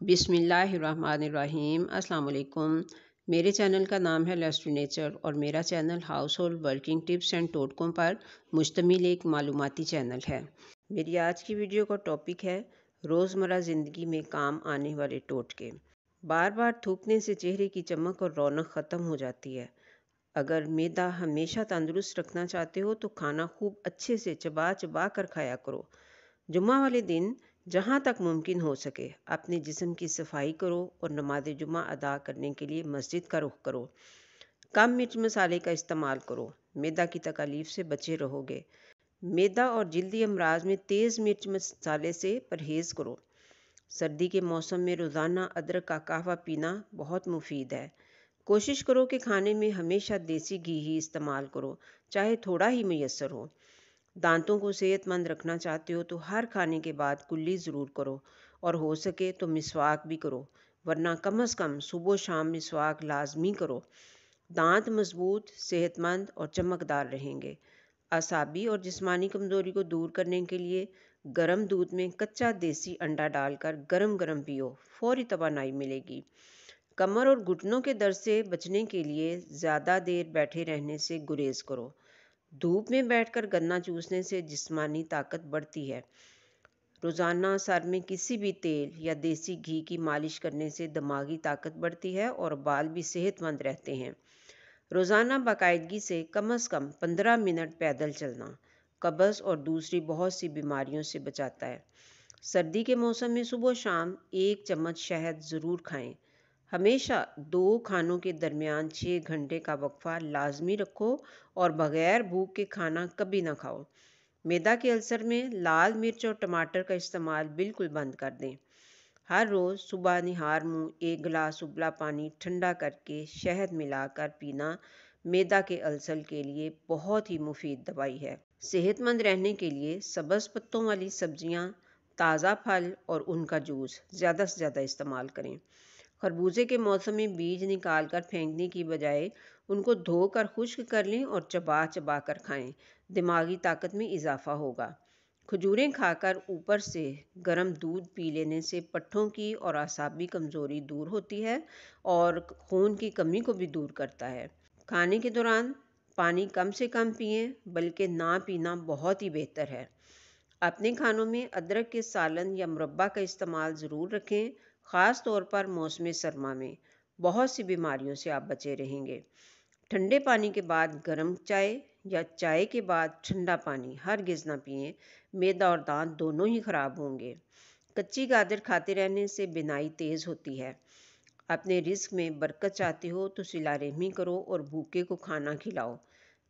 बिस्मिल्लाहिर्रहमानिर्रहीम। अस्सलाम वालेकुम। मेरे चैनल का नाम है लेट्स टू नेचर और मेरा channel household working tips and टोटकों पर मुश्तमिल एक मालूमाती चैनल है। मेरी आज की वीडियो का टॉपिक है रोज़मर्रा ज़िंदगी में काम आने वाले टोटके। बार बार थूकने से चेहरे की चमक और रौनक ख़त्म हो जाती है। अगर मैदा हमेशा तंदुरुस्त रखना चाहते हो तो खाना खूब अच्छे से चबा चबा कर खाया करो। जुम्मा वाले दिन जहाँ तक मुमकिन हो सके अपने जिस्म की सफाई करो और नमाज जुम्मा अदा करने के लिए मस्जिद का रुख करो। कम मिर्च मसाले का इस्तेमाल करो, मैदा की तकलीफ से बचे रहोगे। मैदा और जल्दी अमराज में तेज़ मिर्च मसाले से परहेज़ करो। सर्दी के मौसम में रोज़ाना अदरक का कहवा पीना बहुत मुफीद है। कोशिश करो कि खाने में हमेशा देसी घी ही इस्तेमाल करो, चाहे थोड़ा ही मैसर हो। दांतों को सेहतमंद रखना चाहते हो तो हर खाने के बाद कुल्ली ज़रूर करो और हो सके तो मिसवाक भी करो, वरना कम से कम सुबह शाम मिसवाक लाजमी करो। दांत मजबूत, सेहतमंद और चमकदार रहेंगे। असाबी और जिस्मानी कमज़ोरी को दूर करने के लिए गर्म दूध में कच्चा देसी अंडा डालकर गरम गरम पियो, फौरी तवानाई मिलेगी। कमर और घुटनों के दर्द से बचने के लिए ज़्यादा देर बैठे रहने से गुरेज करो। धूप में बैठकर गन्ना चूसने से जिस्मानी ताकत बढ़ती है। रोज़ाना सर में किसी भी तेल या देसी घी की मालिश करने से दिमागी ताकत बढ़ती है और बाल भी सेहतमंद रहते हैं। रोज़ाना बाकायदगी से कम 15 मिनट पैदल चलना कब्ज़ और दूसरी बहुत सी बीमारियों से बचाता है। सर्दी के मौसम में सुबह शाम 1 चम्मच शहद ज़रूर खाएं। हमेशा 2 खानों के दरमियान 6 घंटे का वक्फा लाजमी रखो और बगैर भूख के खाना कभी ना खाओ। मैदा के अल्सर में लाल मिर्च और टमाटर का इस्तेमाल बिल्कुल बंद कर दें। हर रोज़ सुबह निहार मुँह 1 गिलास उबला पानी ठंडा करके शहद मिलाकर पीना मैदा के अल्सर के लिए बहुत ही मुफीद दवाई है। सेहतमंद रहने के लिए सब्ज़ पत्तों वाली सब्जियां, ताज़ा फल और उनका जूस ज़्यादा से ज़्यादा इस्तेमाल करें। खरबूजे के मौसम में बीज निकाल कर फेंकने की बजाय उनको धोकर खुश्क कर लें और चबा चबा कर खाएं। दिमागी ताकत में इजाफा होगा। खजूरें खाकर ऊपर से गर्म दूध पी लेने से पट्ठों की और आसाबी कमज़ोरी दूर होती है और खून की कमी को भी दूर करता है। खाने के दौरान पानी कम से कम पिएं, बल्कि ना पीना बहुत ही बेहतर है। अपने खानों में अदरक के सालन या मुरब्बा का इस्तेमाल ज़रूर रखें, ख़ास तौर पर मौसम सरमा में। बहुत सी बीमारियों से आप बचे रहेंगे। ठंडे पानी के बाद गर्म चाय या चाय के बाद ठंडा पानी हरगिज़ ना पिएं, मैदा और दांत दोनों ही ख़राब होंगे। कच्ची गाजर खाते रहने से बिनाई तेज़ होती है। अपने रिस्क में बरकत चाहते हो तो सिला रहमी करो और भूखे को खाना खिलाओ।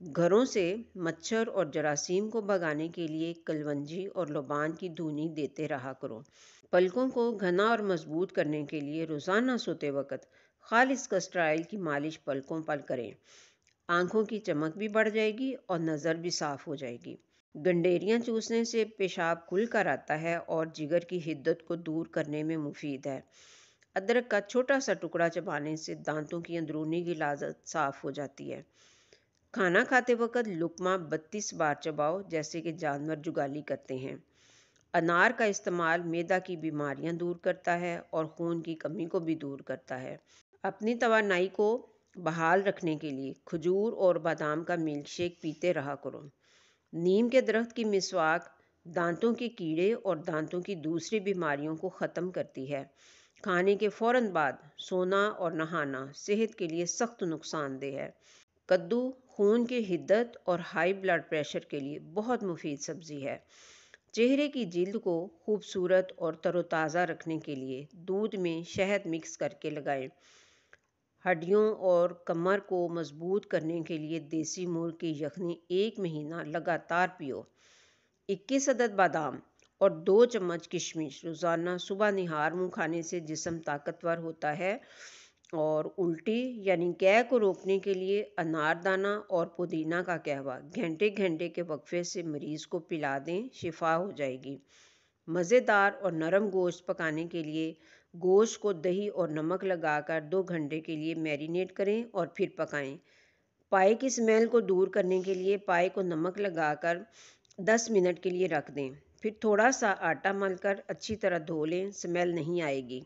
घरों से मच्छर और जरासीम को भगाने के लिए कलवंजी और लुबान की धुनी देते रहा करो। पलकों को घना और मजबूत करने के लिए रोज़ाना सोते वक्त खालिस कस्टर ऑयल की मालिश पलकों पर करें। आंखों की चमक भी बढ़ जाएगी और नज़र भी साफ हो जाएगी। गंडेरियां चूसने से पेशाब खुल कर आता है और जिगर की हिद्दत को दूर करने में मुफीद है। अदरक का छोटा सा टुकड़ा चबाने से दांतों की अंदरूनी गिलाज़त साफ हो जाती है। खाना खाते वक्त लुकमा 32 बार चबाओ, जैसे कि जानवर जुगाली करते हैं। अनार का इस्तेमाल मैदा की बीमारियां दूर करता है और खून की कमी को भी दूर करता है। अपनी तवानाई को बहाल रखने के लिए खजूर और बादाम का मिल्क शेक पीते रहा करो। नीम के दरख्त की मिसवाक दांतों के कीड़े और दांतों की दूसरी बीमारियों को ख़त्म करती है। खाने के फ़ौरन बाद सोना और नहाना सेहत के लिए सख्त नुकसानदेह है। कद्दू खून की हिद्दत और हाई ब्लड प्रेशर के लिए बहुत मुफीद सब्ज़ी है। चेहरे की जिल्द को खूबसूरत और तरोताज़ा रखने के लिए दूध में शहद मिक्स करके लगाएं। हड्डियों और कमर को मजबूत करने के लिए देसी मुर्ग की यखनी 1 महीना लगातार पियो। 21 अदद बादाम और 2 चम्मच किशमिश रोज़ाना सुबह निहार मुँह खाने से जिस्म ताकतवर होता है और उल्टी यानी गैस को रोकने के लिए अनारदाना और पुदीना का कहवा घंटे घंटे के वक्फे से मरीज़ को पिला दें, शिफा हो जाएगी। मज़ेदार और नरम गोश्त पकाने के लिए गोश्त को दही और नमक लगाकर 2 घंटे के लिए मैरिनेट करें और फिर पकाएं। पाए की स्मेल को दूर करने के लिए पाए को नमक लगाकर 10 मिनट के लिए रख दें, फिर थोड़ा सा आटा मलकर अच्छी तरह धो लें, स्मेल नहीं आएगी।